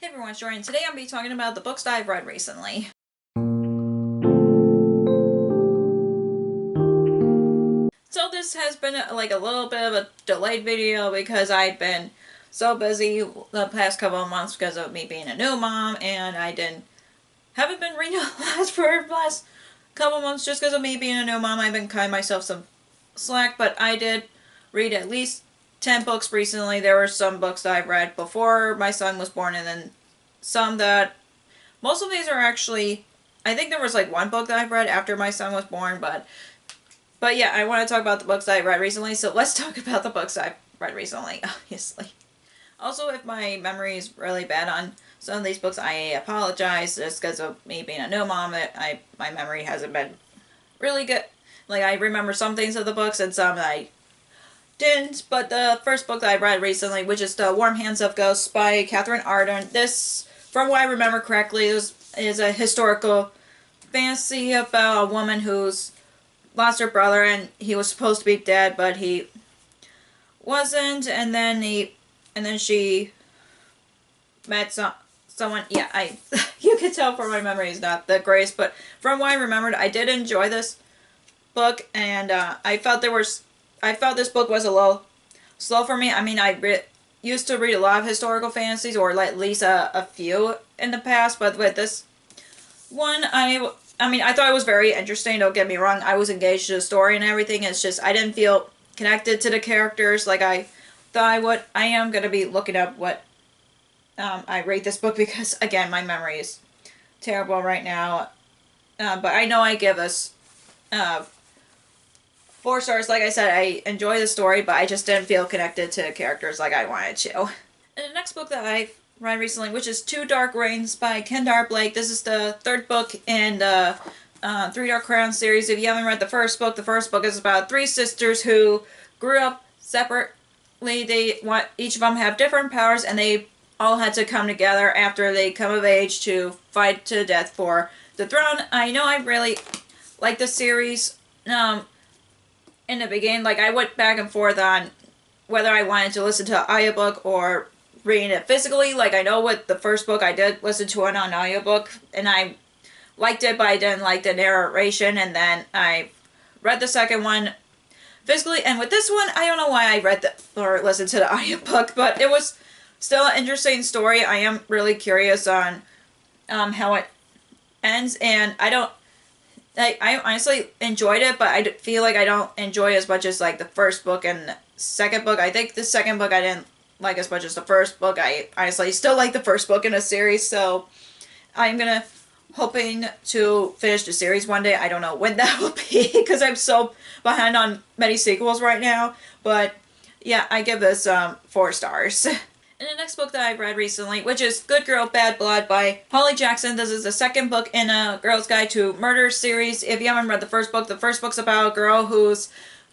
Hey everyone, it's Jordan. Today I'm going to be talking about the books that I've read recently. So this has been like a little bit of a delayed video because I've been so busy the past couple of months because of me being a new mom, and haven't been reading a lot for the last couple of months just because of me being a new mom. I've been cutting myself some slack, but I did read at least 10 books recently. There were some books that I've read before my son was born, and then some that most of these are actually, I think there was like one book that I've read after my son was born, but yeah, I want to talk about the books that I read recently, so let's talk about the books I've read recently, obviously. Also, if my memory is really bad on some of these books, I apologize just because of me being a new mom. My memory hasn't been really good. Like, I remember some things of the books and some that I didn't, but the first book that I read recently, which is The Warm Hands of Ghosts by Catherine Arden, this, from what I remember correctly, is a historical fantasy about a woman who's lost her brother and he was supposed to be dead, but he wasn't, and then she met someone. Yeah, I you can tell from my memory is not the greatest, but from what I remembered, I did enjoy this book, and I felt this book was a little slow for me. I mean, used to read a lot of historical fantasies, or at least a few in the past, but with this one, I mean, I thought it was very interesting. Don't get me wrong. I was engaged in the story and everything. It's just I didn't feel connected to the characters like I thought I would. I am gonna be looking up what I rate this book because again, my memory is terrible right now. But I know I give this 4 stars. Like I said, I enjoy the story, but I just didn't feel connected to the characters like I wanted to. And the next book that I read recently, which is Two Dark Reigns by Kendare Blake. This is the third book in the Three Dark Crowns series. If you haven't read the first book is about three sisters who grew up separately. Each of them have different powers, and they all had to come together after they come of age to fight to death for the throne. I know I really like the series. In the beginning, like I went back and forth on whether I wanted to listen to an audiobook or reading it physically. Like I know with the first book I did listen to it on audiobook and I liked it, but I didn't like the narration, and then I read the second one physically, and with this one I don't know why I read or listened to the audiobook, but it was still an interesting story. I am really curious on how it ends, and I honestly enjoyed it, but I feel like I don't enjoy it as much as like the first book and the second book. I think the second book I didn't like as much as the first book. I honestly still like the first book in a series, so I'm gonna hoping to finish the series one day. I don't know when that will be because I'm so behind on many sequels right now. But yeah, I give this 4 stars. And the next book that I've read recently, which is Good Girl, Bad Blood by Holly Jackson. This is the second book in a Girl's Guide to Murder series. If you haven't read the first book's about a girl who's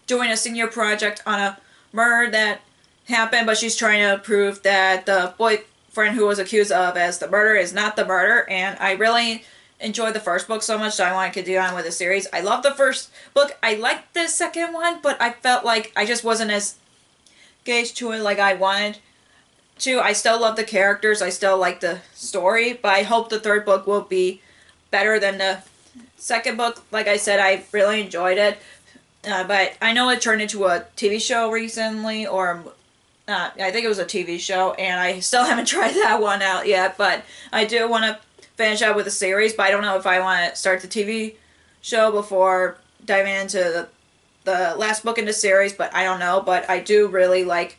doing a senior project on a murder that happened, but she's trying to prove that the boyfriend who was accused of as the murder is not the murder. And I really enjoyed the first book so much that I want to continue on with the series. I love the first book. I liked the second one, but I felt like I just wasn't as engaged to it like I wanted to. I still love the characters. I still like the story, but I hope the third book will be better than the second book. Like I said, I really enjoyed it. But I know it turned into a TV show recently, or I think it was a TV show, and I still haven't tried that one out yet. But I do want to finish out with the series, but I don't know if I want to start the TV show before diving into the last book in the series, but I don't know. But I do really like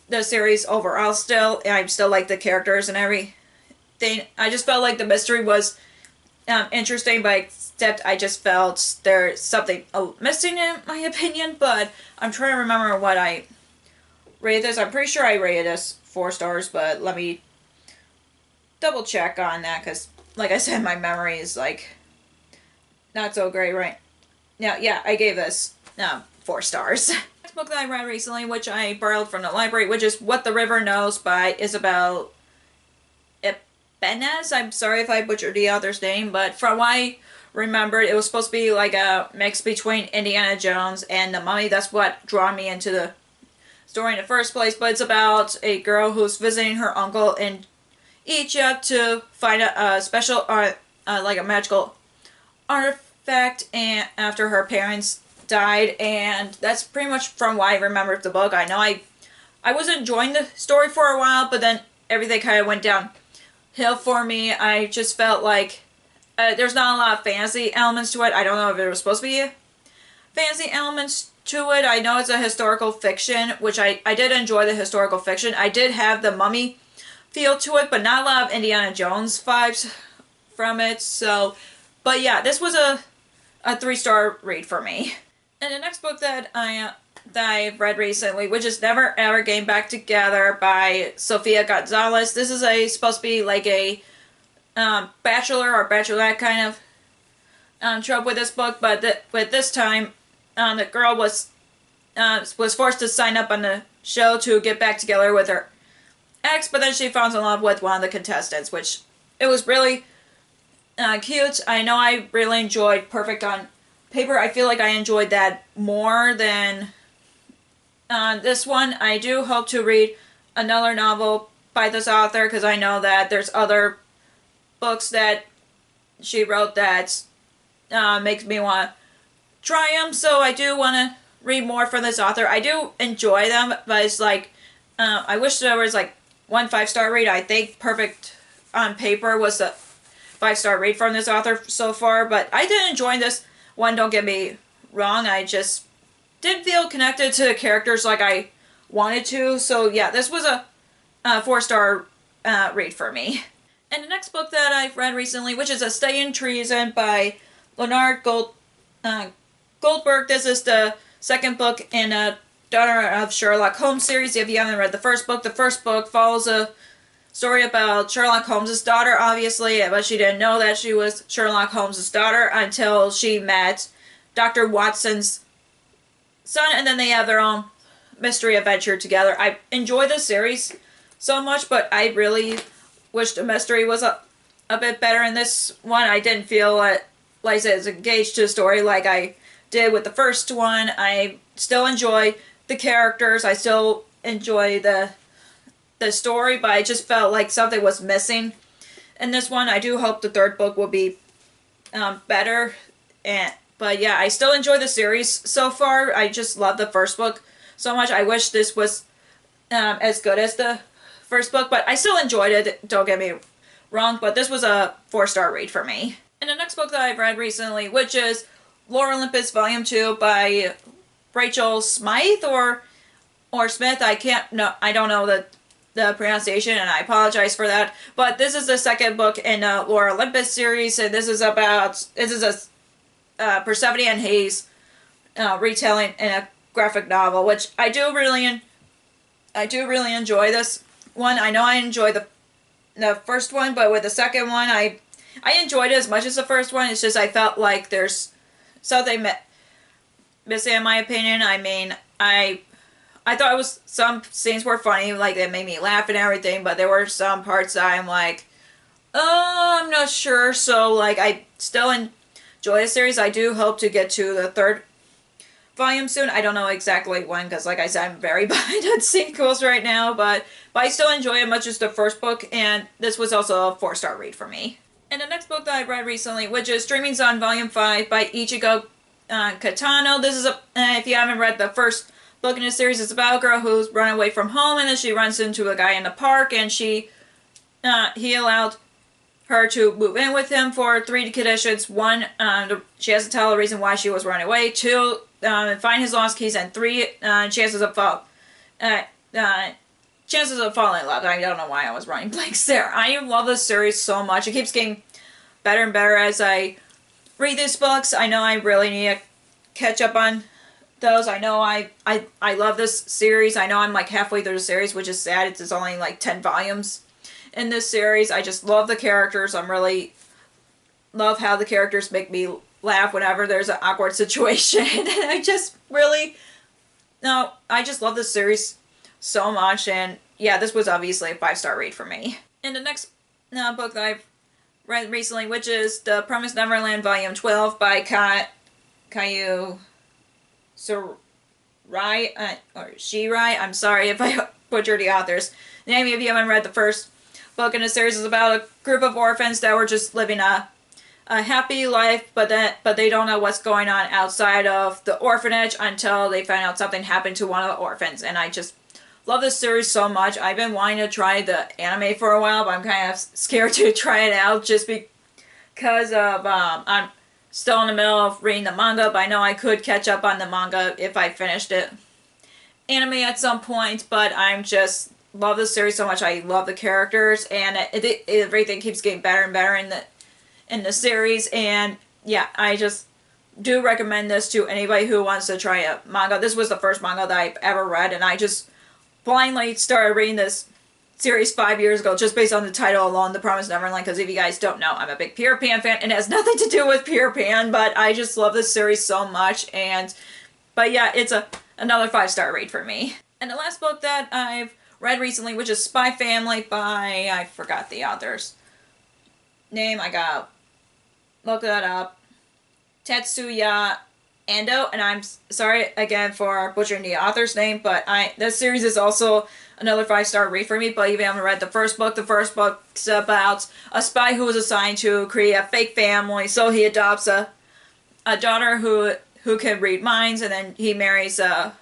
the series overall still. I still like the characters and everything. I just felt like the mystery was interesting, but except I just felt there's something missing in my opinion. But I'm trying to remember what I rated this. I'm pretty sure I rated this 4 stars, but let me double check on that because, like I said, my memory is like not so great right now. Yeah, I gave this 4 stars. Next book that I read recently, which I borrowed from the library, which is What the River Knows by Isabel Ibanez. I'm sorry if I butchered the author's name, but from what I remembered, it was supposed to be like a mix between Indiana Jones and The Mummy. That's what drew me into the story in the first place. But it's about a girl who's visiting her uncle in each up to find a special art, like a magical artifact, and after her parents died, and that's pretty much from what I remember of the book. I know I was enjoying the story for a while, but then everything kind of went downhill for me. I just felt like there's not a lot of fantasy elements to it. I don't know if it was supposed to be fantasy elements to it. I know it's a historical fiction, which I did enjoy the historical fiction. I did have the Mummy feel to it, but not a lot of Indiana Jones vibes from it. So, but yeah, this was a 3-star read for me. And the next book that I've read recently, which is Never Ever Getting Back Together by Sofia Gonzalez. This is supposed to be like a bachelor or bachelorette kind of trope with this book, but with this time, the girl was forced to sign up on the show to get back together with her ex, but then she falls in love with one of the contestants, which it was really cute. I know I really enjoyed Perfect on Paper. I feel like I enjoyed that more than this one. I do hope to read another novel by this author, because I know that there's other books that she wrote that makes me want to try them. So I do want to read more from this author. I do enjoy them, but it's like I wish there was like one 5-star read. I think Perfect on Paper was the 5-star read from this author so far, but I did enjoy this one, don't get me wrong. I just didn't feel connected to the characters like I wanted to. So yeah, this was a 4-star read for me. And the next book that I've read recently, which is A Stay in Treason by Leonard Goldberg. This is the second book in a Daughter of Sherlock Holmes series. If you haven't read the first book follows a story about Sherlock Holmes' daughter, obviously, but she didn't know that she was Sherlock Holmes' daughter until she met Dr. Watson's son, and then they have their own mystery adventure together. I enjoy this series so much, but I really wish the mystery was a bit better in this one. I didn't feel like I was engaged to the story like I did with the first one. I still enjoy the characters. I still enjoy the story, but I just felt like something was missing in this one. I do hope the third book will be better. But yeah, I still enjoy the series so far. I just love the first book so much. I wish this was as good as the first book, but I still enjoyed it. Don't get me wrong, but this was a 4-star read for me. And the next book that I've read recently, which is Lore Olympus Volume 2 by Rachel Smythe or Smith. I don't know the pronunciation, and I apologize for that. But this is the second book in the Lore Olympus series, and this is a Persephone and Hayes retelling in a graphic novel, which I do really enjoy this one. I know I enjoyed the first one, but with the second one, I enjoyed it as much as the first one. It's just I felt like there's something missing in my opinion. I mean, I thought some scenes were funny, like they made me laugh and everything, but there were some parts that I'm like, oh, I'm not sure. So like, I still enjoy the series. I do hope to get to the third volume soon. I don't know exactly when, because like I said, I'm very behind on sequels right now, but I still enjoy it much as the first book, and this was also a 4-star read for me. And the next book that I read recently, which is Streaming Zone Volume 5 by Ichigo Kitano. This is if you haven't read the first book in the series, it's about a girl who's run away from home, and then she runs into a guy in the park, and he allowed her to move in with him for 3 conditions. 1, she has to tell the reason why she was running away. 2, find his lost keys, and 3, chances of falling in love. I don't know why I was running blanks there. I love this series so much. It keeps getting better and better as I read these books. I know I really need to catch up on those. I know I love this series. I know I'm like halfway through the series, which is sad. It's only like 10 volumes in this series. I just love the characters. Really love how the characters make me laugh whenever there's an awkward situation. And I just love this series so much. And yeah, this was obviously a 5-star read for me. And the next book that I've read recently, which is The Promised Neverland Volume 12 by Kayu Shirai. I'm sorry if I butchered the author's name if you haven't read the first book in the series is about a group of orphans that were just living a happy life, but they don't know what's going on outside of the orphanage until they find out something happened to one of the orphans. And I just love this series so much. I've been wanting to try the anime for a while, but I'm kind of scared to try it out just because of I'm still in the middle of reading the manga, but I know I could catch up on the manga if I finished it anime at some point. But I'm just love this series so much. I love the characters, and everything keeps getting better and better in the series. And yeah, I just do recommend this to anybody who wants to try a manga. This was the first manga that I've ever read, and I just blindly started reading this series 5 years ago just based on the title alone, The Promised Neverland, because if you guys don't know, I'm a big Peter Pan fan, and it has nothing to do with Peter Pan, but I just love this series so much. But yeah, it's another 5-star read for me. And the last book that I've read recently, which is Spy Family by, I forgot the author's name, I gotta look that up, Tetsuya Ando, and I'm sorry again for butchering the author's name, but this series is also another 5-star read for me. But even if you haven't read the first book's about a spy who was assigned to create a fake family, so he adopts a daughter who can read minds, and then he marries an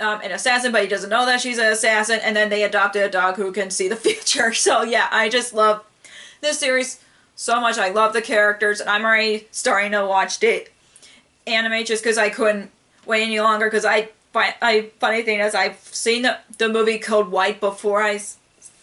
assassin, but he doesn't know that she's an assassin, and then they adopted a dog who can see the future. So yeah, I just love this series so much. I love the characters, and I'm already starting to watch the anime just because I couldn't wait any longer, because funny thing is, I've seen the movie Code White before I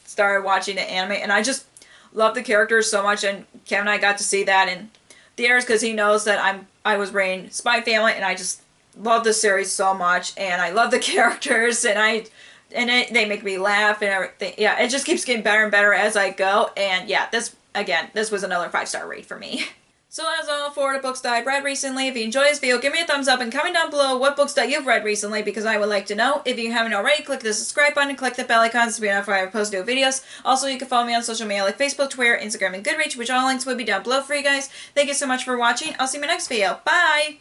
started watching the anime, and I just love the characters so much. And Kevin and I got to see that in theaters because he knows that I was reading Spy Family, and I just love the series so much, and I love the characters, and they make me laugh and everything. Yeah, it just keeps getting better and better as I go. And yeah, this was another 5-star read for me. So that's all for the books that I've read recently. If you enjoyed this video, give me a thumbs up and comment down below what books that you've read recently, because I would like to know. If you haven't already, click the subscribe button and click the bell icon to be notified when I post new videos. Also, you can follow me on social media like Facebook, Twitter, Instagram, and Goodreads, which all links will be down below for you guys. Thank you so much for watching. I'll see you in my next video. Bye!